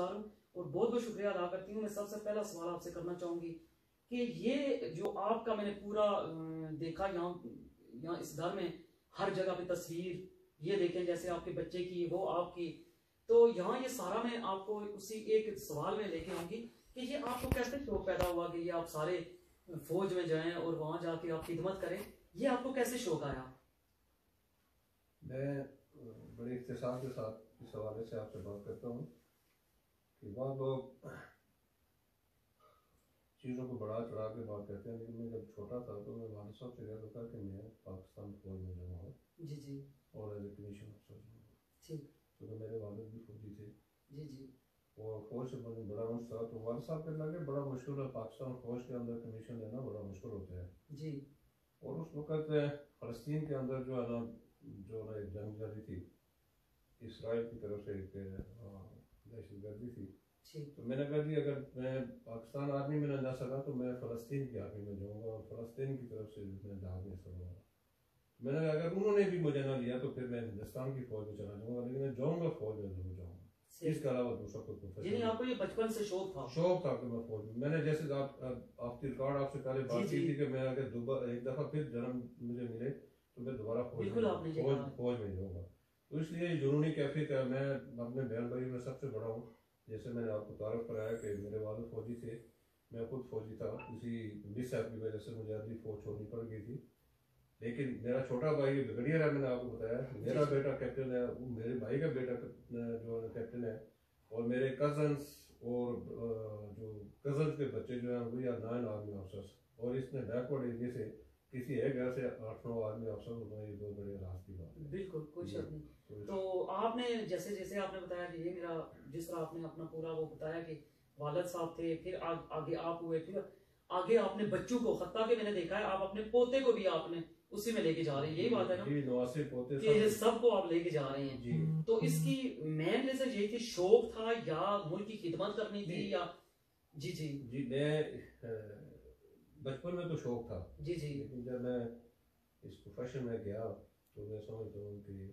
گزار ہوں اور بہت بہت شکریہ ادا کرتی ہوں. میں سب سے پہلا سوال آپ سے کرنا چاہوں گی کہ یہ جو آپ کا میں نے پورا دیکھا یہاں اس گھر میں ہر جگہ پہ تصویر یہ دیکھیں جیسے آپ کے بچے کی وہ آپ کی, تو یہاں یہ سارا میں آپ کو اسی ایک سوال میں لے کے آؤں گی کہ یہ آپ کو کیسے شوق پیدا ہوا کہ یہ آپ سارے فوج میں جائیں اور وہاں جا کے آپ خدمت کریں, یہ آپ کو کیسے شوق آیا؟ میں بڑے اختصار کے ساتھ اس حوالے سے آپ سے بات کرتا ہوں کہ بہت لوگ چیزوں کو بڑا چڑھا کے بات کرتے ہیں, لیکن میں جب چھوٹا تھا تو میں والد صاحب سے کہتا تھا کہ میں پاکستان فوج میں جاؤں گا جی جی اور ایز اے کمیشن افسر جاؤں گا, ٹھیک, کیونکہ میرے والد بھی فوجی تھے. جی جی اور فوج سے مجھے بڑا مشکل تھا, تو والد صاحب کہنے لگے بڑا مشکل ہے پاکستان فوج کے اندر کمیشن لینا, بڑا مشکل ہوتا ہے. جی. اور اس وقت فلسطین کے اندر جو ہے نا ایک جنگ جاری تھی اسرائیل کی طرف سے, ایک دہشت گردی تھی. تو میں نے کہا جی اگر میں پاکستان آرمی میں نہ جا سکا تو میں فلسطین کی آرمی میں جاؤں گا اور فلسطین کی طرف سے میں جہاد میں کروں گا. میں نے کہا اگر انہوں نے بھی مجھے نہ لیا تو پھر میں ہندوستان کی فوج میں چلا جاؤں گا, لیکن میں جاؤں گا فوج میں ضرور جاؤں گا, اس کے علاوہ دوسرا کوئی یعنی آپ کو یہ بچپن سے شوق تھا کہ میں فوج میں نے جیسے آپ کی ریکارڈ آپ سے پہلے بات کی تھی کہ میں اگر ایک دفعہ پھر جنم مجھے ملے تو میں دوبارہ فوج میں جاؤں گا. تو اس لیے جنونی کیفیت ہے. میں اپنے بہن بھائی میں سب سے بڑا ہوں. جیسے میں نے آپ کو تعارف کرایا کہ میرے والد فوجی تھے, میں خود فوجی تھا, اسی مس صاحب کی وجہ سے مجھے ابھی فوج چھوڑنی پڑ گئی تھی. لیکن میرا چھوٹا بھائی بریگیڈیئر ہے, میں نے آپ کو بتایا, میرا بیٹا کیپٹن ہے, میرے بھائی کا بیٹا جو کیپٹن ہے, اور میرے کزنس اور جو کزنس کے بچے جو ہیں وہی 9 آرمی آفسرس. اور اس نے بیکورڈ ایریا سے کسی ایک گھر سے 8-9 آرمی آفسر ہونا یہ بہت بڑے راز کی بات ہے. بالکل کوئی شک نہیں. تو آپ نے جیسے آپ نے بتایا کہ یہ میرا جس طرح آپ نے اپنا پورا وہ بتایا کہ والد صاحب تھے, پھر آگے آپ ہوئے, پھر آگے آپ نے بچوں کو, حتیٰ کہ میں نے دیکھا ہے آپ اپنے پوتے کو بھی آپ نے اسی میں لے کے جا رہے ہیں, یہی بات ہے نا جی, نواسے پوتے کہ سب کو آپ لے کے جا رہے ہیں جی. تو اس کی مین ریزن یہی تھی شوق تھا یا ملک کی خدمت کرنی تھی یا جی جی جی میں بچپن میں تو شوق تھا جی جی, لیکن جب میں اس پروفیشن میں گیا تو میں سمجھتا ہوں کہ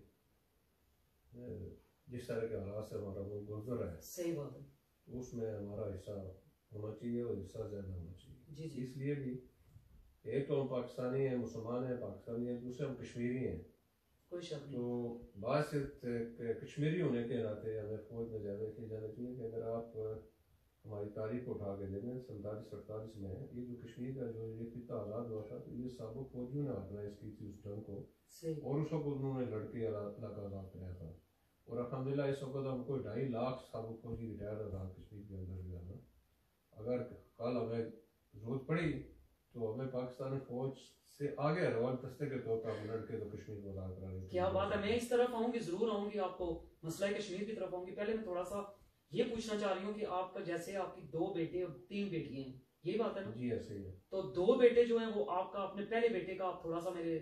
جس طرح کے حالات سے ہمارا وہ گزر رہا ہے, صحیح بات ہے, اس میں ہمارا حصہ ہونا چاہیے اور حصہ زیادہ ہونا چاہیے. جی جی, اس لیے بھی ایک تو ہم پاکستانی ہیں, مسلمان ہیں, پاکستانی ہیں, دوسرے ہم کشمیری ہیں. کوئی شک نہیں. تو بعض کشمیری ہونے کے ناطے ہمیں فوج میں زیادہ کیا جانا چاہیے کہ اگر آپ ہماری تاریخ کو اٹھا کے دیکھیں 47-48 میں یہ جو کشمیر کا جو یہ خطہ آزاد ہوا تھا تو یہ سابق فوجیوں نے آرگنائز کی تھی اس جنگ کو, اور اس وقت انہوں نے لڑکے علاقہ آزاد کرایا تھا. اور الحمدللہ اس وقت ہم کو 2.5 لاکھ سابق فوجی ریٹائر آزاد کشمیر کے اندر جو ہے نا, اگر کل ہمیں ضرورت پڑی تو ہمیں پاکستانی فوج سے آگے روان دستے کے طور پر ہم لڑکے تو کشمیر کو آزاد کرا رہے. کیا بات ہے, میں اس طرف آؤں گی, ضرور آؤں گی, آپ کو مسئلہ کشمیر کی طرف آؤں گی. پہلے میں تھوڑا سا یہ پوچھنا چاہ رہی ہوں کہ آپ کا جیسے آپ کی 2 بیٹے اور 3 بیٹیاں ہیں, یہی بات ہے نا؟ جی ایسے ہی ہے. تو 2 بیٹے جو ہیں وہ آپ کا, اپنے پہلے بیٹے کا آپ تھوڑا سا میرے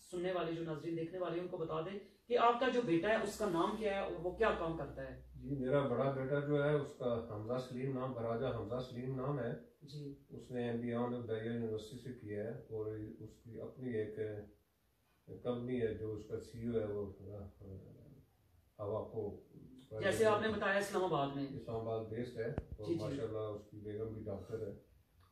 سننے والے جو ناظرین دیکھنے والے ہیں ان کو بتا دیں کہ آپ کا جو بیٹا ہے اس کا نام کیا ہے اور وہ کیا کام کرتا ہے. جی میرا بڑا بیٹا جو ہے اس کا حمزہ سلیم نام, براجہ حمزہ سلیم نام ہے جی. اس نے ایم بی دہیا یونیورسٹی سے کیا ہے, اور اس کی اپنی ایک کمپنی ہے جو اس کا سی او ہے وہ ہوا کو جیسے آپ نے بتایا اسلام آباد بیسڈ ہے, اور ماشاء اللہ اس کی بیگم بھی ڈاکٹر ہے.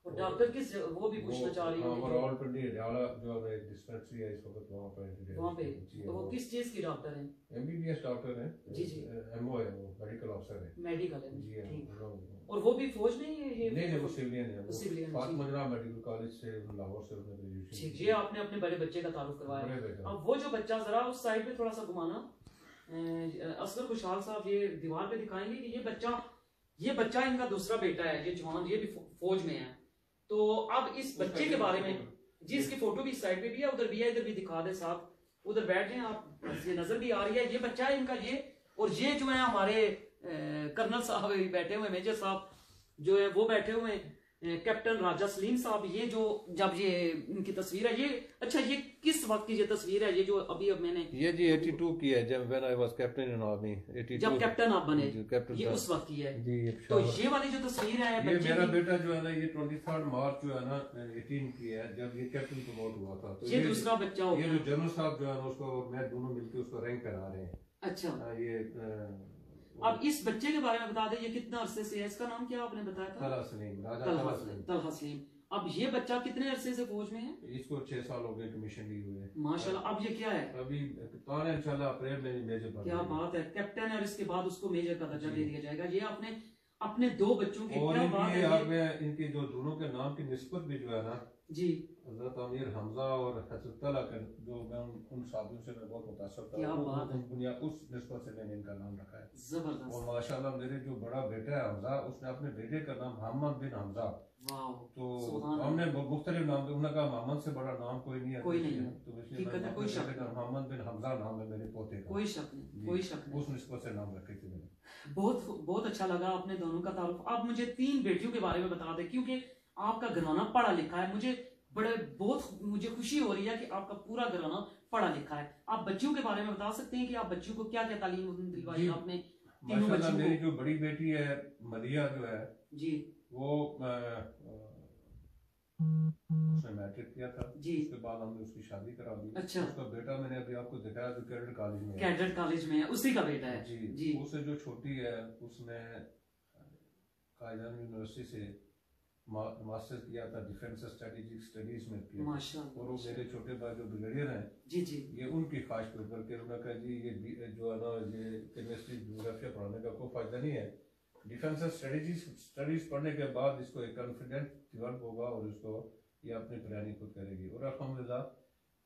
اور ڈاکٹر کس وہ بھی پوچھنا چاہ رہی ہوں اوورال پنڈی ڈیالا جو ہے ڈسپینسری ہے اس وقت وہاں پہ وہ کس چیز کی ڈاکٹر ہیں؟ M B B S doctor ہیں. جی جی, ایم او ہے, وہ میڈیکل افسر ہے. میڈیکل ہے جی ہاں. اور وہ بھی فوج میں ہی نہیں وہ سیولین ہے, فاطمہ جناح میڈیکل کالج سے لاہور سے انہوں نے گریجویشن. یہ آپ نے اپنے بڑے بچے کا تعارف کروایا. اب وہ جو بچہ ذرا اس سائڈ پہ تھوڑا سا گھمانا, اصغر خوشحال صاحب یہ دیوار پہ دکھائیں گے کہ یہ بچہ ان کا دوسرا بیٹا ہے, یہ جوان, یہ بھی فوج میں ہے. تو اب اس بچے کے بارے میں جی, اس کی فوٹو بھی اس سائڈ پہ بھی ہے, ادھر بھی ہے, ادھر بھی دکھا دیں صاحب, ادھر بیٹھ جائیں آپ, یہ نظر بھی آ رہی ہے, یہ بچہ ہے ان کا یہ. اور یہ جو ہے ہمارے کرنل صاحب بیٹھے ہوئے, میجر صاحب جو ہے وہ بیٹھے ہوئے, کیپٹن راجہ سلیم صاحب, یہ جو جب یہ ان کی تصویر ہے, یہ اچھا یہ کس وقت کی یہ تصویر ہے, یہ جو ابھی اب میں نے یہ جی 82 کی ہے, جب when I was captain in army, جب کیپٹن آپ بنے, یہ اس وقت کی ہے. تو یہ والی جو تصویر ہے, یہ میرا بیٹا جو ہے نا, یہ 23 مارچ جو ہے نا 18 کی ہے, جب یہ کیپٹن پروموٹ ہوا تھا. یہ دوسرا بچہ ہو گیا. یہ جو جنرل صاحب جو ہے نا اس کو میں دونوں مل کے اس کو رینک کرا رہے ہیں. اچھا, یہ اب اس بچے کے بارے میں بتا دیں، یہ کتنا عرصے سے ہے؟ اس کا نام کیا آپ نے بتایا تھا؟ طلحہ سلیم. اب یہ بچہ کتنے عرصے سے فوج میں ہے؟ اس کو 6 سال ہو گئے کمیشن لی ہوئے. ماشاءاللہ. اب یہ کیا ہے؟ ابھی کپتان ہے انشاءاللہ، اپریل میں میجر بن. کیا بات ہے، کیپٹن ہے، اور اس کے بعد اس کو میجر کا درجہ دے دیا جائے گا. یہ آپ نے اپنے 2 بچوں کی کیا بات ہے. ان کے جو دونوں کے نام کی نسبت بھی جو ہے نا جی، حضرت امیر حمزہ اور حضرت طلحہ کا، جو میں ان صحابیوں سے میں بہت متاثر تھا. کیا بات ہے. اس نسبت سے میں نے ان کا نام رکھا ہے. زبردست. اور ماشاءاللہ میرے جو بڑا بیٹا ہے حمزہ، اس نے اپنے بیٹے کا نام محمد بن حمزہ. تو ہم نے مختلف نام، انہوں نے کہا محمد سے بڑا نام کوئی نہیں ہے. کوئی نہیں. تو اس لیے محمد بن حمزہ نام ہے میرے پوتے کا. کوئی شک نہیں، کوئی شک نہیں. اس نسبت سے نام رکھے تھے. بہت اچھا لگا اپنے دونوں کا تعارف. آپ مجھے 3 بیٹیوں کے بارے میں بتا دیں، کیونکہ آپ کا گھرانہ پڑھا لکھا ہے. مجھے خوشی ہو رہی ہے کہ آپ کا پورا گھرانہ پڑھا لکھا ہے. آپ بچیوں کے بارے میں بتا سکتے ہیں کہ آپ بچیوں کو کیا کیا تعلیم دلوائی آپ نے؟ تینوں بچیوں کو. میری جو بڑی بیٹی ہے مدیہ جو ہے جی، وہ اس نے میٹرک کیا تھا. جی. اس کے بعد ہم نے اس کی شادی کرا دی. اچھا. اس کا بیٹا میں نے ابھی آپ کو دکھایا جو کیڈٹ کالج میں ہے. کیڈٹ کالج میں ہے، اسی کا بیٹا ہے. جی جی. اس سے جو چھوٹی ہے اس نے قائدان یونیورسٹی سے ماسٹر کیا تھا ڈیفنس اسٹریٹجک اسٹڈیز میں کیا. ماشاءاللہ. اور وہ میرے چھوٹے بھائی جو بریگیڈیئر ہیں، جی جی، یہ ان کی خواہش پر کر کے انہوں نے کہا جی یہ جو ہے نا یہ کیمسٹری جغرافیہ پڑھانے کا کوئی فائدہ نہیں ہے. ڈیفنس اسٹڈیز پڑھنے کے بعد اس کو ایک کانفیڈنٹ ڈیولپ ہوگا اور اس کو یہ اپنی پلاننگ خود کرے گی. اور الحمدللہ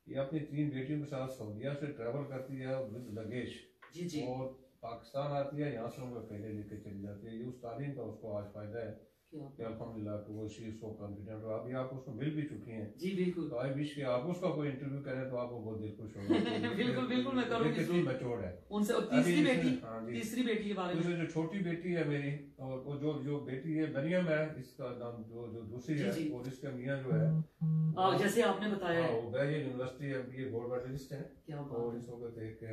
یہ اپنی 3 بیٹیوں کے ساتھ سعودیہ سے ٹریول کرتی ہے ود لگیج. جی جی. اور پاکستان آتی ہے، یہاں سے ان کو پہلے لے کے چلی جاتی ہے. یہ اس تعلیم کا اس کو آج فائدہ ہے کہ الحمدللہ کہ وہ اسی کو کانفیڈنٹ ہو. ابھی آپ اس کو مل بھی چکی ہیں. جی بالکل. تو آئی وش کہ آپ اس کا کوئی انٹرویو کریں تو آپ کو بہت دل خوش ہوگا. بالکل بالکل میں کروں گی. کتنی میچورڈ ہے ان سے. اور تیسری بیٹی کے بارے میں جو چھوٹی بیٹی ہے میری، اور وہ جو بیٹی ہے مریم ہے، اس کا نام جو دوسری ہے، اور اس کا میاں جو ہے جیسے آپ نے بتایا وہ بیجر یونیورسٹی ہے، یہ گولڈ میڈلسٹ ہے. اور اس وقت ایک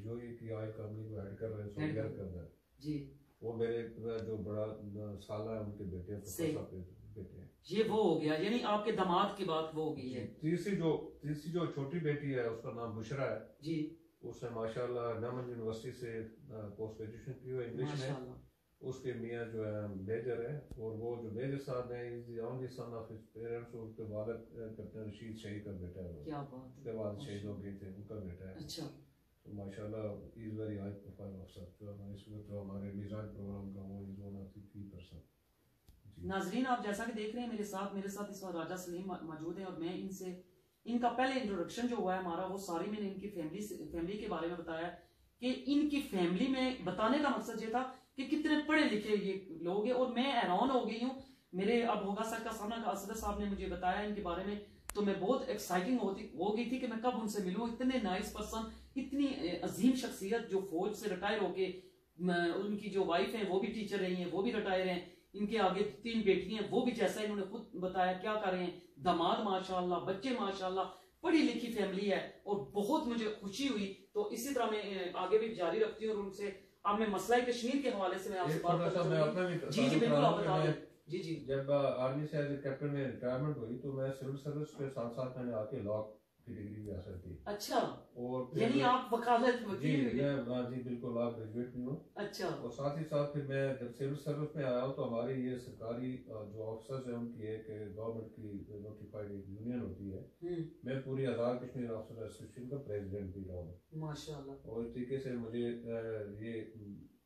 جو کی آئل کمپنی کو ہیڈ کر رہے ہیں، سعودیہ کر رہے ہیں. جی. وہ میرے جو بڑا سالہ ہے ان کے بیٹے ہیں. یہ وہ ہو گیا، یعنی آپ کے داماد کی بات وہ ہو گئی ہے. تیسری جو چھوٹی بیٹی ہے اس کا نام بشرا ہے. جی. اس نے ماشاءاللہ نامن یونیورسٹی سے پوسٹ گریجویشن کی ہوئی انگلش میں. اس کے میاں جو ہے میجر ہے، اور وہ جو میجر صاحب ہیں is the only son of his parents. اور اس کے والد کیپٹن رشید شہید کا بیٹا ہے. کیا بات. اس کے بعد شہید ہو گئے تھے، ان کا بیٹا ہے. اچھا. ماشاءاللہ is very high profile officer. جو اس وقت جو ہمارے میزائل پروگرام کا وہ از ون آف دی کی پرسن. ناظرین آپ جیسا کہ دیکھ رہے ہیں میرے ساتھ اس وقت راجہ سلیم موجود ہیں، اور میں ان کا پہلے انٹروڈکشن جو ہوا ہے ہمارا وہ ساری میں نے ان کی فیملی کے بارے میں بتایا کہ ان کی فیملی میں بتانے کا مقصد یہ تھا کہ کتنے پڑھے لکھے یہ لوگ ہیں. اور میں حیران ہو گئی ہوں. میرے اب ہوگا سر کا سامنا کا اسد صاحب نے مجھے بتایا ان کے بارے میں، تو میں بہت ایکسائٹنگ ہو گئی تھی کہ میں کب ان سے ملوں. اتنے نائس پرسن، اتنی عظیم شخصیت جو فوج سے ریٹائر ہو کے، ان کی جو وائف ہیں وہ بھی ٹیچر رہی ہیں، وہ بھی ریٹائر ہیں. ان کے آگے 3 بیٹی ہیں، وہ بھی جیسا انہوں نے خود بتایا کیا کر رہے ہیں. داماد ماشاءاللہ، بچے ماشاءاللہ، پڑھی لکھی فیملی ہے، اور بہت مجھے خوشی ہوئی. تو اسی طرح میں آگے بھی جاری رکھتی ہوں. اور ان سے اب میں مسئلہ کشمیر کے حوالے سے میں آپ سے بات کرتا ہوں. جی جی بالکل آپ بتا دیں. جی جی. جب آرمی سے ایز اے کیپٹن میں ریٹائرمنٹ ہوئی تو میں سول سروس کے ساتھ میں نے آ کے لا کی ڈگری بھی حاصل کی. اچھا. اور یعنی آپ وکالت وکیل ہوئے؟ جی بالکل لا گریجویٹ بھی ہوں. اچھا. اور ساتھ ہی ساتھ پھر میں جب سول سروس میں آیا ہوں تو ہماری یہ سرکاری جو آفیسرز ہیں ان کی ایک گورنمنٹ کی نوٹیفائڈ ایک یونین ہوتی ہے. میں پوری آزاد کشمیر آفیسر ایسوسیشن کا پریزیڈنٹ بھی رہا ہوں. ماشاءاللہ. اور اس طریقے سے مجھے یہ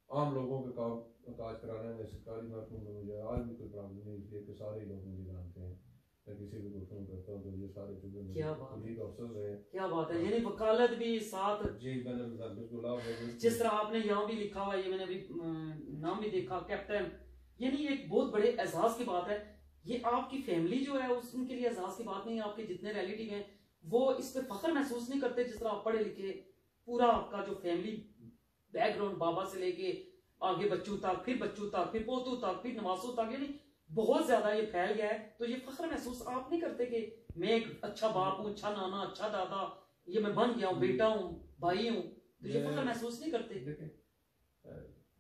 عام لوگوں کے کام کاج کرانے میں سرکاری محکموں میں مجھے آج بھی کوئی پرابلم نہیں، اس لیے کہ سارے لوگ مجھے جانتے ہیں. میں کسی بھی کو فون کرتا ہوں تو یہ سارے چیزیں پولیس افسر رہے. کیا بات ہے. یعنی وکالت بھی ساتھ. جی میں نے بالکل جس طرح آپ نے یہاں بھی لکھا ہوا ہے، یہ میں نے بھی نام بھی دیکھا کیپٹن، یعنی ایک بہت بڑے اعزاز کی بات ہے. یہ آپ کی فیملی جو ہے ان کے لیے اعزاز کی بات نہیں ہے. آپ کے جتنے ریلیٹیو ہیں وہ اس پہ فخر محسوس نہیں کرتے جس طرح آپ پڑھے لکھے. پورا آپ کا جو فیملی بیک گراؤنڈ بابا سے لے کے آگے بچوں تک، پھر بچوں تک، پھر پوتوں تک، پھر نواسوں تک، یعنی بہت زیادہ یہ پھیل گیا ہے. تو یہ فخر محسوس آپ نہیں کرتے کہ میں ایک اچھا باپ ہوں، اچھا نانا، اچھا دادا، یہ میں بن گیا ہوں، بیٹا ہوں، بھائی ہوں؟ تو یہ فخر محسوس نہیں کرتے؟ دیکھیں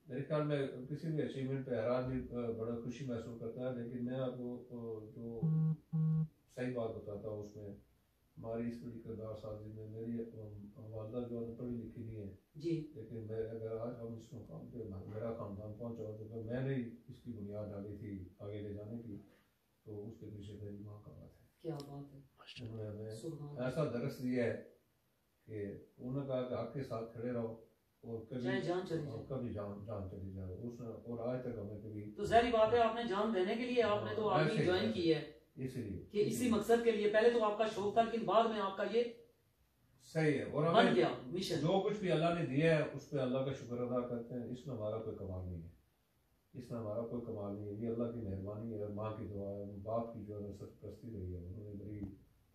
میرے خیال میں کسی بھی اچیومنٹ پہ ہر آدمی بڑا خوشی محسوس کرتا ہے. لیکن میں آپ کو جو صحیح بات بتاتا ہوں اس میں ہماری اس بڑی کردار سازی میں میری والدہ جو ہے پڑھی لکھی نہیں ہے جی، لیکن میں اگر آج ہم اس مقام پہ میرا خاندان پہنچا ہو تو میں نے اس کی بنیاد ڈالی تھی آگے لے جانے کی، تو اس کے پیچھے میری ماں کا بات ہے. کیا بات ہے. انہوں نے ہمیں ایسا درس دیا ہے کہ انہوں نے کہا کہ آپ کے ساتھ کھڑے رہو اور کبھی جان چلی جائے اس نے، اور آج تک ہمیں کبھی. تو ظاہری بات ہے آپ نے جان دینے کے لیے آپ نے تو آرمی جوائن کی ہے اس لیے کہ اسی مقصد کے لیے. پہلے تو آپ کا شوق تھا لیکن بعد میں آپ کا یہ صحیح ہے، اور بن گیا مشن. جو کچھ بھی اللہ نے دیا ہے اس پہ اللہ کا شکر ادا کرتے ہیں. اس میں ہمارا کوئی کمال نہیں ہے، اس میں ہمارا کوئی کمال نہیں ہے، یہ اللہ کی مہربانی ہے. ماں کی دعا ہے، باپ کی جو ہے سرپرستی رہی ہے، انہوں نے بڑی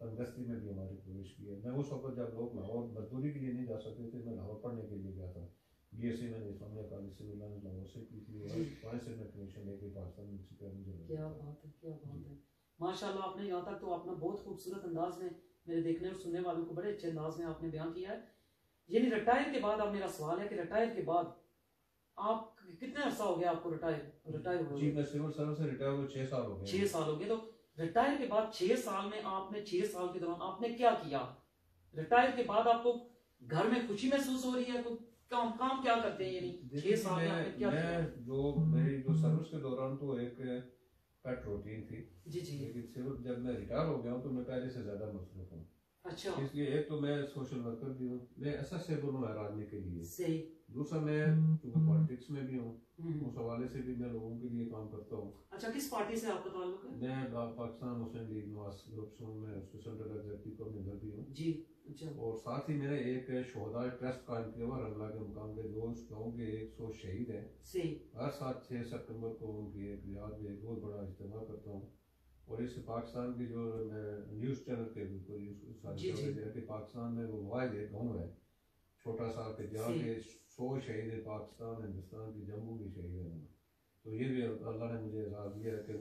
تندرستی میں بھی ہماری پرورش کی ہے. میں اس وقت جب لوگ لاہور مزدوری کے لیے نہیں جا سکتے تھے، میں لاہور پڑھنے کے لیے گیا تھا. بی ایس سی میں نے اسلامیہ کالج سے لاہور سے کی تھی اور وہاں سے میں کمیشن لے کے پاکستان میں کیا بات ہے، کیا بات ہے. ماشاء اللہ آپ نے یہاں تک تو اپنا بہت خوبصورت انداز میں میرے دیکھنے اور سننے والوں کو بڑے اچھے انداز میں آپ نے بیان کیا ہے. یعنی ریٹائر کے بعد اب میرا سوال ہے کہ ریٹائر کے بعد آپ کتنے عرصہ ہو گیا آپ کو ریٹائر ہو؟ جی میں سول سروس سے ریٹائر ہوئے 6 سال ہو گئے. 6 سال ہو گئے. تو ریٹائر کے بعد 6 سال میں آپ نے 6 سال کے دوران آپ نے کیا کیا؟ ریٹائر کے بعد آپ کو گھر میں خوشی محسوس ہو رہی ہے؟ کام کیا کرتے ہیں؟ یعنی 6 سال میں آپ نے کیا کیا؟ جو میری جو سروس کے دوران تو ایک پیٹ روٹین تھی. جی جی. لیکن جب میں ریٹائر ہو گیا ہوں تو میں پہلے سے زیادہ مصروف ہوں. اچھا. اس لیے ایک تو میں سوشل ورکر بھی ہوں، میں ایسیبل ہوں ہر آدمی کے لیے. صحیح. دوسرا میں چونکہ پالیٹکس میں بھی ہوں، اس حوالے سے بھی میں لوگوں کے لیے کام کرتا ہوں. اچھا کس پارٹی سے آپ کا تعلق ہے؟ میں پاکستان مسلم لیگ نواز گروپ سے ہوں، میں اس کے سینٹرل ایگزیکٹو کا ممبر بھی ہوں. جی. اچھا. اور ساتھ ہی میں نے ایک شہداء ٹرسٹ قائم کیا ہوا رنگلا کے مقام پہ. جو اس گاؤں کے 100 شہید ہیں، ہر سال 6 سپٹمبر کو ان کی ایک یاد میں ایک بہت بڑا اجتماع کرتا ہوں. اور اس پاکستان کی جو نیوز چینل کے کہ پاکستان میں وہ واحد ایک گاؤں ہے چھوٹا سا کہ جہاں کے 100 شہید پاکستان ہندوستان کی جموں کے شہید ہیں. تو یہ بھی اللہ نے مجھے اعزاز دیا ہے کہ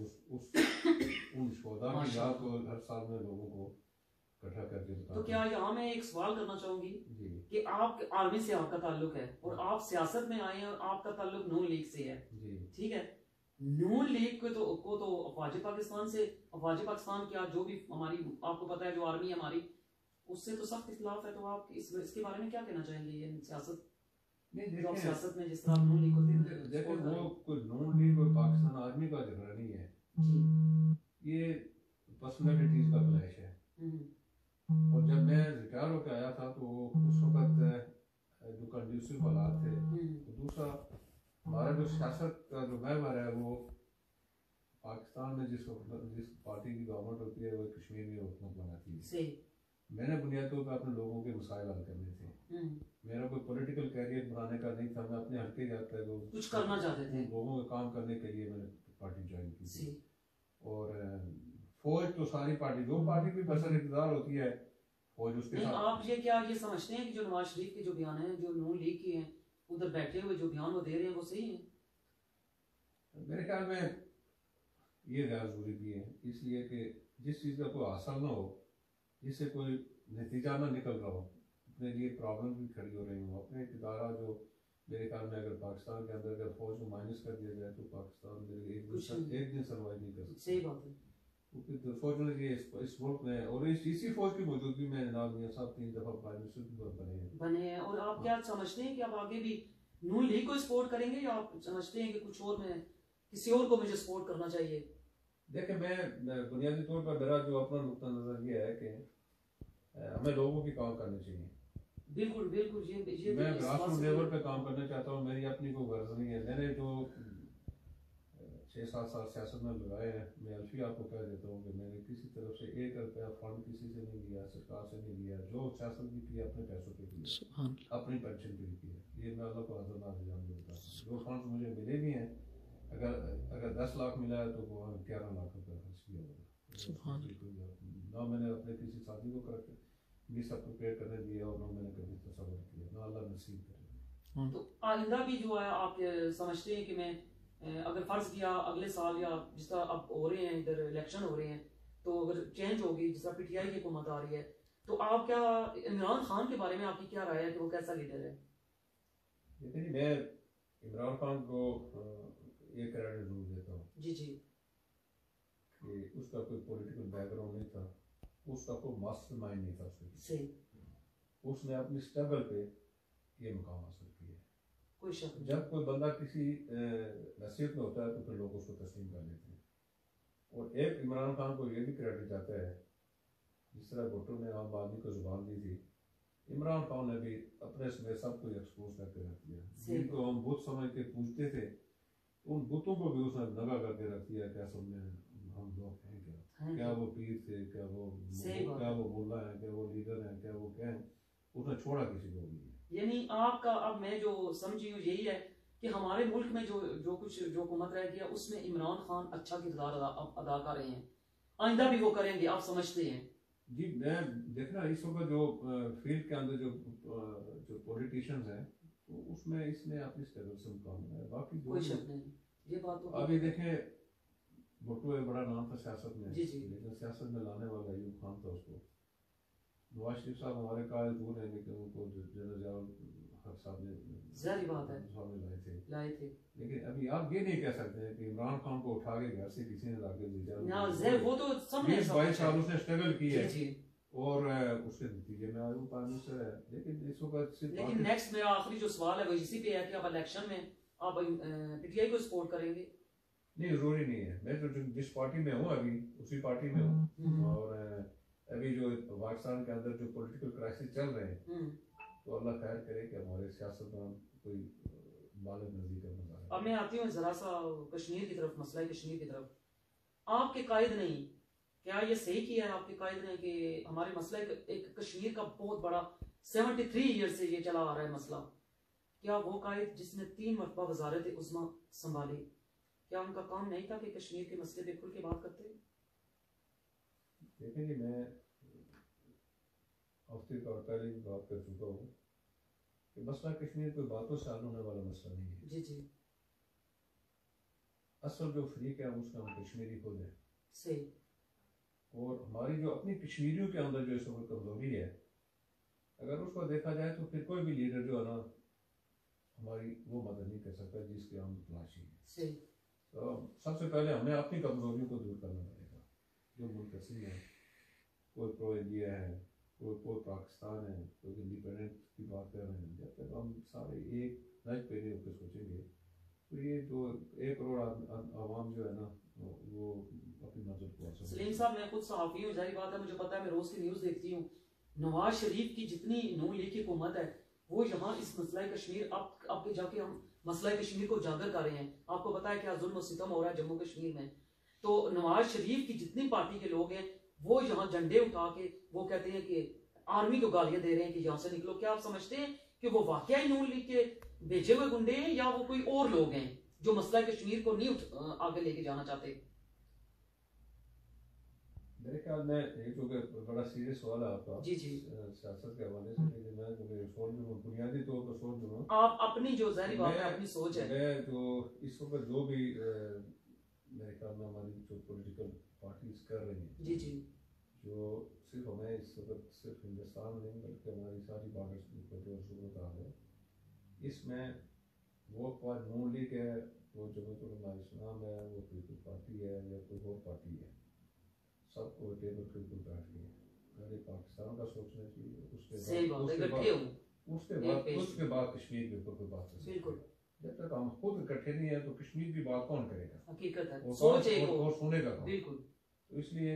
ان شہداء کی یاد کو ہر سال میں لوگوں کو اکٹھا کر کے بتاتا ہوں. تو کیا یہاں میں ایک سوال کرنا چاہوں گی کہ آپ آرمی سے آپ کا تعلق ہے اور آپ سیاست میں آئے ہیں اور آپ کا تعلق نون لیگ سے ہے. ٹھیک ہے. نون لیگ کو تو افواج پاکستان سے، افواج پاکستان کیا جو بھی ہماری آپ کو پتا ہے جو آرمی ہے ہماری اس سے تو سخت اختلاف ہے. تو آپ اس کے بارے میں کیا کہنا چاہیں گے؟ یہ سیاست میں جس طرح نون لیگ ہوتی ہے، دیکھیں وہ کوئی نون لیگ اور پاکستان آرمی کا جھگڑا نہیں ہے، یہ پرسنالٹیز کا کلیش ہے. اور جب میں ریٹائر ہو کے آیا تھا تو اس وقت جو کنڈیوسو حالات تھے. دوسرا ہمارا جو سیاست کا جو محور ہے وہ پاکستان میں جس پارٹی کی گورنمنٹ ہوتی ہے وہ کشمیر میں حکومت بناتی ہے. میں نے بنیادی طور پر اپنے لوگوں کے مسائل حل کرنے تھے. میرا کوئی پولیٹیکل کیریئر بنانے کا نہیں تھا. میں اپنے ہلکے جاتا ہے کچھ کرنا چاہتے تھے، لوگوں کا کام کرنے کے لیے میں نے پارٹی جوائن کی تھی. اور فوج تو ساری پارٹی جو پارٹی کی بسر اقتدار ہوتی ہے فوج اس کے ساتھ. آپ یہ سمجھتے ہیں کہ جو نواز شریف کے جو بیان ہیں جو نون لیگ کے ہیں ادھر بیٹھے ہوئے جو بیان وہ دے رہے ہیں وہ صحیح ہیں؟ میرے خیال میں یہ غیر ضروری بھی ہے، اس لیے کہ جس چیز کا کوئی حاصل نہ ہو، جس سے کوئی نتیجہ نہ نکل رہا ہو، اپنے لیے پرابلم بھی کھڑی ہو رہی ہوں. اپنے ادارہ جو میرے خیال میں اگر پاکستان کے اندر اگر فوج کو مائنس کر دیا جائے تو پاکستان ایک دن سروائیو نہیں کر سکتا. صحیح بات ہے. فارچونیٹلی اس ملک میں اور اسی فوج کی موجودگی میں جناب میاں صاحب 3 دفعہ پرائم منسٹر بنے ہیں. اور آپ کیا سمجھتے ہیں کہ آپ آگے بھی نون لیگ کو سپورٹ کریں گے یا آپ سمجھتے ہیں کہ کچھ اور میں کسی اور کو مجھے سپورٹ کرنا چاہیے؟ دیکھیں میں بنیادی طور پر میرا جو اپنا نقطہ نظر یہ ہے کہ ہمیں لوگوں کی کام کرنے چاہیے. بالکل بالکل. میں گراس روٹ لیول پہ کام کرنا چاہتا ہوں. میری اپنی کوئی غرض نہیں ہے. میں نے جو 6-7 سال سیاست میں لگائے ہیں، میں الفی آپ کو کہہ دیتا ہوں کہ میں نے کسی طرف سے 1 روپیہ فنڈ کسی سے نہیں لیا، سرکار سے نہیں لیا. جو سیاست بھی کی اپنے پیسوں پہ کی ہے، اپنی پینشن پہ کی ہے. یہ میں اللہ کو حاضر ناظر جان دیتا ہوں. جو فنڈ مجھے ملے بھی ہیں، اگر 10 لاکھ ملا ہے تو وہ 11 لاکھ روپے خرچ کیا ہوگا. نہ میں نے اپنے کسی ساتھی کو کر بھی سب کو پے کرنے دیا اور نہ میں نے کبھی تصور کیا، نہ اللہ نصیب کرے. تو آئندہ بھی جو ہے آپ سمجھتے ہیں کہ میں اگر فرض کیا اگلے سال یا جس طرح اب ہو رہے ہیں ادھر الیکشن ہو رہے ہیں تو اگر چینج ہوگی جس طرح پی ٹی آئی کی حکومت آ رہی ہے تو آپ کیا عمران خان کے بارے میں آپ کی کیا رائے ہے کہ وہ کیسا لیڈر ہے؟ دیکھیں میں عمران خان کو یہ کریڈٹ ضرور دیتا ہوں جی جی کہ اس کا کوئی پولیٹیکل بیک گراؤنڈ نہیں تھا. اس کا کوئی ماسٹر مائنڈ نہیں تھا اس صحیح. اس نے اپنی اسٹرگل پہ یہ مقام حاصل کیا. کوئی شک نہیں. جب کوئی بندہ کسی حیثیت میں ہوتا ہے تو پھر لوگ اس کو تسلیم کر لیتے ہیں. اور ایک عمران خان کو یہ بھی کریڈٹ جاتا ہے جس طرح بھٹو نے عام آدمی کو زبان دی تھی, عمران خان نے بھی اپنے سمیت سب کو ایکسپوز کر کے رکھ دیا. جن کو ہم بت سمجھ کے پوچھتے تھے ان بتوں کو بھی اس نے نگا کر کے رکھ دیا. کیا سمجھے ہم لوگ ہیں کیا وہ پیر تھے, کیا وہ ملا ہے, کیا وہ لیڈر ہیں, کیا وہ کیا ہیں, اس نے چھوڑا کسی کو بھی. یعنی آپ کا اب میں جو سمجھی ہوں یہی ہے کہ ہمارے ملک میں جو کچھ جو حکومت رہ گیا اس میں عمران خان اچھا کردار ادا کر رہے ہیں, آئندہ بھی وہ کریں گے, آپ سمجھتے ہیں؟ جی میں دیکھنا اس وقت جو فیلڈ کے اندر جو پولیٹیشینز ہیں اس میں اس نے اپنی اسٹرگل سے مقام ہے. باقی کوئی شک نہیں, یہ بات تو ابھی دیکھیں بھٹو ایک بڑا نام تھا سیاست میں, جی جی, لیکن سیاست میں لانے والا ایوب خان تھا. اس کو نواز شریف صاحب ہمارے قائد دور ہیں لیکن ان کو جنرل ضیاء الحق صاحب نے ظاہری بات ہے لائے تھے. لیکن ابھی آپ یہ نہیں کہہ سکتے کہ عمران خان کو اٹھا کے گھر سے کسی نے لا کے دیا. وہ تو 20-22 سال اس نے اسٹرگل کی ہے اور اس کے نتیجے میں آج وہ پرائم منسٹر ہے. لیکن اس وقت لیکن نیکسٹ میرا آخری جو سوال ہے وہ اسی پہ ہے کہ آپ الیکشن میں آپ پی ٹی آئی کو سپورٹ کریں گے؟ نہیں ضروری نہیں ہے. میں تو جس پارٹی میں ہوں ابھی اسی پارٹی میں ہوں, اور ابھی جو پاکستان کے اندر جو پولیٹیکل کرائسس چل رہے ہیں تو اللہ خیر کرے کہ ہمارے سیاستدان کوئی بالغ نزدیک کرنا. اب میں آتی ہوں ذرا سا کشمیر کی طرف, مسئلہ کشمیر کی طرف. آپ کے قائد نے کیا یہ صحیح کیا ہے آپ کے قائد نے کہ ہمارے مسئلہ ایک کشمیر کا بہت بڑا 73 ایئر سے یہ چلا آ رہا ہے مسئلہ, کیا وہ قائد جس نے 3 مرتبہ وزارت عظمیٰ سنبھالی, کیا ان کا کام نہیں تھا کہ کشمیر کے مسئلے پہ کھل کے بات کرتے؟ دیکھیں جی میں ہفتے کا پہلے بھی بات کر چکا ہوں کہ مسئلہ کشمیر کوئی باتوں سے حل ہونے والا مسئلہ نہیں ہے. جی جی, اصل جو فریق ہے اس کا ہم کشمیری خود ہے. صحیح. اور ہماری جو اپنی کشمیریوں کے اندر جو اس وقت کمزوری ہے اگر اس کو دیکھا جائے تو پھر کوئی بھی لیڈر جو ہے نا ہماری وہ مدد نہیں کر سکتا جس کی ہم تلاشی ہے. صحیح. تو سب سے پہلے ہمیں اپنی کمزوریوں کو دور کرنا پڑے گا. جو ملک اصلی ہے, کوئی پرو انڈیا ہے, کوئی پاکستان ہے, کوئی انڈیپینڈنٹ کی بات کر رہے ہیں, جب تک ہم سارے ایک نج پہ ہو کے سوچیں گے تو یہ جو 1 کروڑ عوام جو ہے نا وہ اپنی منزل کو حاصل. سلیم صاحب میں خود صحافی ہوں, ظاہری بات ہے مجھے پتا ہے, میں روز کی نیوز دیکھتی ہوں. نواز شریف کی جتنی نون لیگ کی حکومت ہے وہ یہاں اس مسئلہ کشمیر اب کے جا کے ہم مسئلہ کشمیر کو اجاگر کر رہے ہیں. آپ کو پتا ہے کیا ظلم و ستم ہو رہا ہے جموں کشمیر میں, تو نواز شریف کی جتنی پارٹی کے لوگ ہیں وہ یہاں جھنڈے اٹھا کے وہ کہتے ہیں کہ آرمی کو گالیاں دے رہے ہیں کہ یہاں سے نکلو. کیا آپ سمجھتے ہیں کہ وہ واقعی نون لیگ کے بھیجے ہوئے گنڈے ہیں یا وہ کوئی اور لوگ ہیں جو مسئلہ کشمیر کو نہیں آگے لے کے جانا چاہتے؟ میرے خیال میں ایک جو کہ بڑا سیریس سوال ہے آپ کا جی جی سیاست کے حوالے سے, لیکن میں سوچ رہا ہوں بنیادی طور پر سوچ رہا ہوں آپ اپنی جو ظاہری بات ہے اپنی سوچ ہے. میں جو اس وقت جو بھی میرے خیال میں ہماری جو پولیٹیکل پارٹیز کر رہی ہیں جی جی, جو صرف ہمیں اس وقت صرف ہندوستان نہیں بلکہ ہماری ساری بارڈرز پر جو صورت حال ہے اس میں وہ نون لیگ ہے, وہ جماعت علماء اسلام ہے, وہ پیپلز پارٹی ہے یا کوئی اور پارٹی ہے, سب کو ٹیبل کے اوپر بیٹھ کے پہلے پاکستان کا سوچنا چاہیے, اس کے بعد کشمیر کے اوپر کوئی بات کر سکتے ہیں. جب تک ہم خود اکٹھے نہیں ہیں تو کشمیر کی بات کون کرے گا, حقیقت ہے, اور سنے گا بالکل. تو اس لیے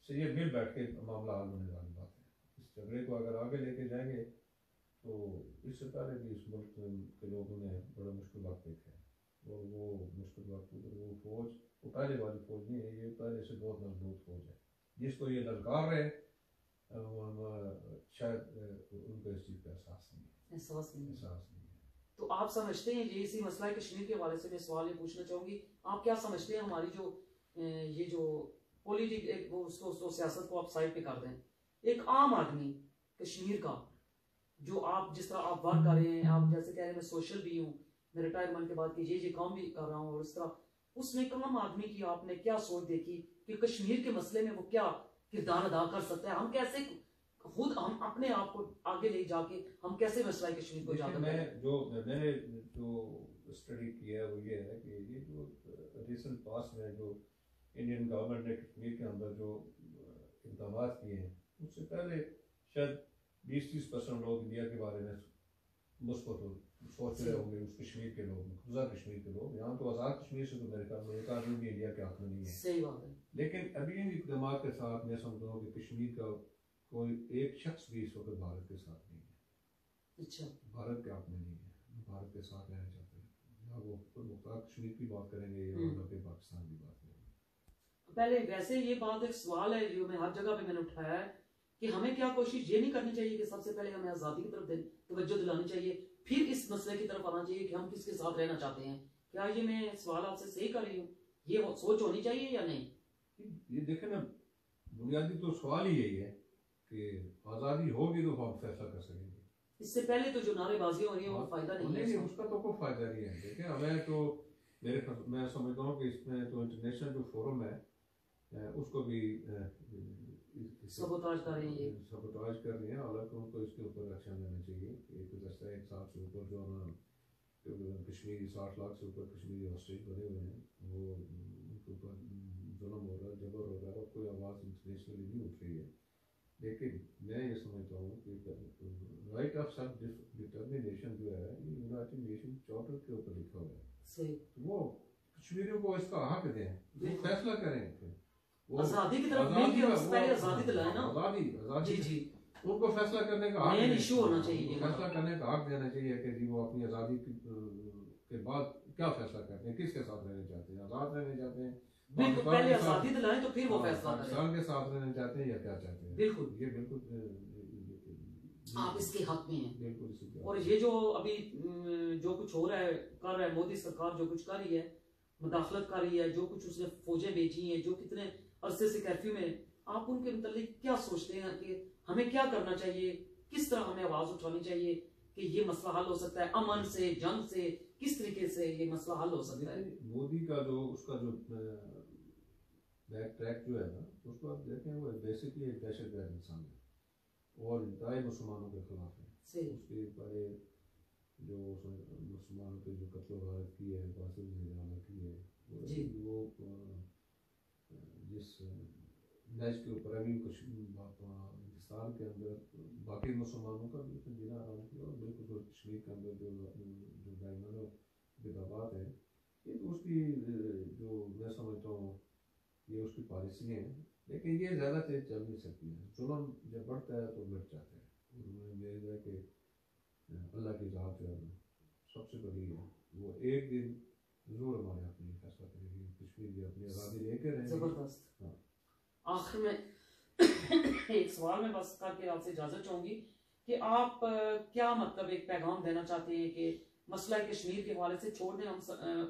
یہ مل بیٹھ کے معاملہ حل ہونے والی بات ہے. اس جھگڑے کو اگر آگے لے کے جائیں گے تو اس سے پہلے بھی اس ملک کے لوگوں نے بڑا مشکل وقت دیکھا ہے, اور وہ مشکل وقت وہ فوج وہ پہلے والی فوج نہیں ہے, یہ پہلے سے بہت مضبوط فوج ہے. جس کو یہ للکار رہے شاید ان کو اس چیز کا احساس نہیں ہے. تو آپ سمجھتے ہیں یہ اسی مسئلہ کشمیر کے حوالے سے میں سوال یہ پوچھنا چاہوں گی, آپ کیا سمجھتے ہیں ہماری جو یہ جو پولیٹک سیاست کو آپ سائڈ پہ کر دیں, ایک عام آدمی کشمیر کا جو آپ جس طرح آپ ورک کر رہے ہیں, آپ جیسے کہہ رہے ہیں میں سوشل بھی ہوں, میں ریٹائرمنٹ کے بعد کہ یہ کام بھی کر رہا ہوں, اور اس طرح اس میں عام آدمی کی آپ نے کیا سوچ دیکھی کہ کشمیر کے مسئلے میں وہ کیا کردار ادا کر سکتا ہے, ہم کیسے خود ہم اپنے آپ کو آگے لے جا کے ہم کیسے مسئلہ کشمیر کو اجاگر کریں؟ میں نے جو اسٹڈی کیا ہے وہ یہ ہے کہ یہ جو ریسنٹ پاس میں جو انڈین گورنمنٹ نے کشمیر کے اندر جو اقدامات کیے ہیں اس سے پہلے شاید 20-30% لوگ انڈیا کے بارے میں مثبت سوچ رہے ہوں گے، اس کشمیر کے لوگ، مقبوضہ کشمیر کے لوگ. یہاں تو آزاد کشمیر سے تو میرے خیال میں ایک آدمی بھی انڈیا کے حق میں نہیں ہے. صحیح بات ہے. لیکن ابھی ان اقدامات کے ساتھ میں سمجھتا ہوں کہ کشمیر کا کوئی ایک شخص بھی اس وقت بھارت کے ساتھ نہیں ہے. اچھا. بھارت کے حق میں نہیں ہے، بھارت کے ساتھ رہنا چاہتے ہیں. یا وہ مختار کشمیر کی بات کریں گے یا مطلب پاکستان کی بات کریں گے. پہلے ویسے یہ بات ایک سوال ہے جو میں ہر جگہ پہ میں نے اٹھایا ہے کہ ہمیں کیا کوشش یہ نہیں کرنی چاہیے کہ سب سے پہلے ہمیں آزادی کی طرف توجہ دلانی چاہیے، پھر اس مسئلے کی طرف آنا چاہیے کہ ہم کس کے ساتھ رہنا چاہتے ہیں. کیا یہ میں سوال آپ سے صحیح کر رہی ہوں؟ یہ سوچ ہونی چاہیے یا نہیں؟ یہ دیکھیں نا، بنیادی تو سوال ہی یہی ہے کہ آزادی ہوگی تو ہم فیصلہ کر سکیں گے. اس سے پہلے تو جو نعرے بازی ہو رہی ہے وہ فائدہ نہیں ہے. اس کا تو کوئی فائدہ نہیں ہے. دیکھیں ہمیں تو میں سمجھتا ہوں کہ اس میں تو انٹرنیشنل جو فورم ہے اس کو بھی سبوتاج کر رہی ہے، سبوتاج کر رہی ہیں. حالانکہ ان کو اس کے اوپر ایکشن لینا چاہیے. ایک دستہ 1 سال سے اوپر جو کشمیری 60 لاکھ سے اوپر کشمیری ہاسٹیج بنے ہوئے ہیں، وہ ان کے اوپر ظلم ہو رہا ہے، جبر ہو رہا ہے، اور کوئی آواز انٹرنیشنلی نہیں اٹھ رہی ہے. لیکن میں یہ سمجھتا ہوں کہ رائٹ آف سیلف ڈٹرمنیشن جو ہے یہ یونائٹڈ نیشن چارٹر کے اوپر لکھا ہوا ہے. وہ کشمیریوں کو اس کا حق دیں، وہ فیصلہ کریں. آزادی کی طرف پہلے آزادی دلائیں نا. آزادی جی جی، ان کو فیصلہ کرنے کا حق ایشو ہونا چاہیے، فیصلہ کرنے کا حق دینا چاہیے کہ جی وہ اپنی آزادی کے بعد کیا فیصلہ کرتے ہیں، کس کے ساتھ رہنا چاہتے ہیں، آزاد رہنا چاہتے ہیں، بالکل پہلے آزادی دلائیں تو پھر وہ فیصلہ کریں، پاکستان کے ساتھ رہنا چاہتے ہیں یا کیا چاہتے ہیں. بالکل یہ بالکل آپ اس کے حق میں ہیں. بالکل. اور یہ جو ابھی جو کچھ ہو رہا ہے کر رہا ہے مودی سرکار، جو کچھ کر رہی ہے، مداخلت کر رہی ہے، جو کچھ اس نے فوجیں بھیجی ہیں، جو کتنے عرصے سے کرفیو میں، آپ ان کے متعلق کیا سوچتے ہیں کہ ہمیں کیا کرنا چاہیے، کس طرح ہمیں آواز اٹھانی چاہیے کہ یہ مسئلہ حل ہو سکتا ہے، امن سے، جنگ سے، کس طریقے سے یہ مسئلہ حل ہو سکتا ہے؟ مودی کا جو اس کا جو بیک ٹریک جو ہے نا، اس کو آپ دیکھیں وہ بیسکلی ایک دہشت گرد انسان ہے اور انتہائی مسلمانوں کے خلاف ہے. اس کے بارے جو مسلمانوں کے جو قتل و غارت کی ہے، قاسم نے کی ہے، وہ جس میچ کے اوپر ابھی ہندوستان کے اندر باقی مسلمانوں کا بھی جینا آرام کیا، اور بالکل کشمیر کے اندر جو ڈائمنڈ انتخابات ہیں، یہ تو اس کی جو میں سمجھتا ہوں یہ اس کی پالیسی ہیں. لیکن یہ زیادہ تیز چل نہیں سکتی ہے. ظلم جب بڑھتا ہے تو مٹ جاتا ہے. اور میرے ہے کہ اللہ کی ذات جو ہے سب سے بڑی ہے، وہ ایک دن ضرور ہمارے اپنی فیصلہ کرے گی، کشمیر بھی اپنی آزادی لے کے رہیں گے. زبردست. آخر میں ایک سوال میں بس کر کے آپ سے اجازت چاہوں گی کہ آپ کیا مطلب ایک پیغام دینا چاہتے ہیں کہ مسئلہ کشمیر کے حوالے سے چھوڑ دیں، ہم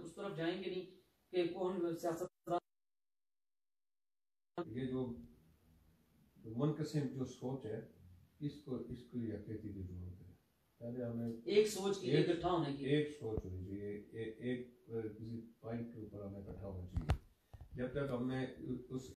اس طرف جائیں گے نہیں کہ کون سیاست، یہ جو منقسم جو سوچ ہے اس کو یکجہتی کی ضرورت ہے. پہلے ہمیں ایک سوچ کی اکٹھا ہونے کی، ایک سوچ ہونی چاہیے، ایک کسی پوائنٹ کے اوپر ہمیں اکٹھا ہونا چاہیے. جب تک ہم نے اس